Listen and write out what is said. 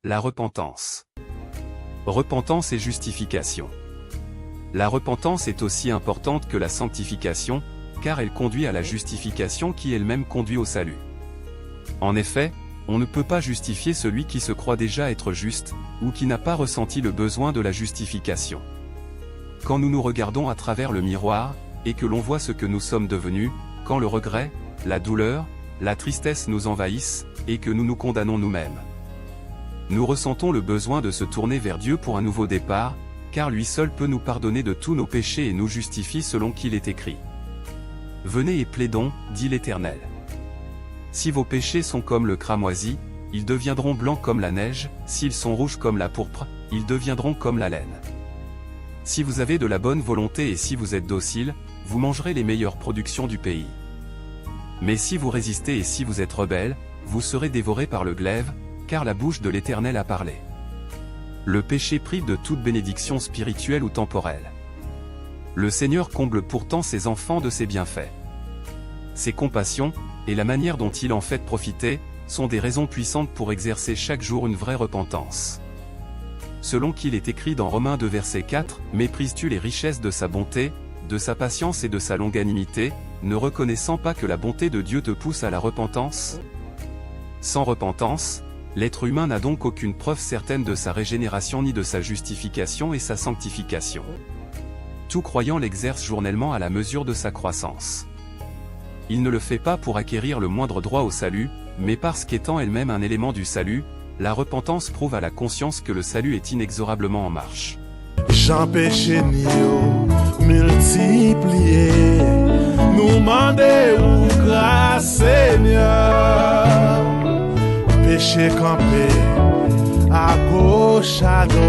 La repentance. Repentance et justification. La repentance est aussi importante que la sanctification, car elle conduit à la justification qui elle-même conduit au salut. En effet, on ne peut pas justifier celui qui se croit déjà être juste, ou qui n'a pas ressenti le besoin de la justification. Quand nous nous regardons à travers le miroir, et que l'on voit ce que nous sommes devenus, quand le regret, la douleur, la tristesse nous envahissent, et que nous nous condamnons nous-mêmes. Nous ressentons le besoin de se tourner vers Dieu pour un nouveau départ, car lui seul peut nous pardonner de tous nos péchés et nous justifier selon qu'il est écrit. Venez et plaidons, dit l'Éternel. Si vos péchés sont comme le cramoisi, ils deviendront blancs comme la neige, s'ils sont rouges comme la pourpre, ils deviendront comme la laine. Si vous avez de la bonne volonté et si vous êtes docile, vous mangerez les meilleures productions du pays. Mais si vous résistez et si vous êtes rebelle, vous serez dévorés par le glaive, car la bouche de l'Éternel a parlé. Le péché prive de toute bénédiction spirituelle ou temporelle. Le Seigneur comble pourtant ses enfants de ses bienfaits. Ses compassions, et la manière dont il en fait profiter, sont des raisons puissantes pour exercer chaque jour une vraie repentance. Selon qu'il est écrit dans Romains 2 verset 4, « Méprises-tu les richesses de sa bonté, de sa patience et de sa longanimité, ne reconnaissant pas que la bonté de Dieu te pousse à la repentance ?» Sans repentance, l'être humain n'a donc aucune preuve certaine de sa régénération ni de sa justification et sa sanctification. Tout croyant l'exerce journellement à la mesure de sa croissance. Il ne le fait pas pour acquérir le moindre droit au salut, mais parce qu'étant elle-même un élément du salut, la repentance prouve à la conscience que le salut est inexorablement en marche. Jean péché nio multiplié, nous mandez ou grâce Seigneur. Péché campé à gauche à droite.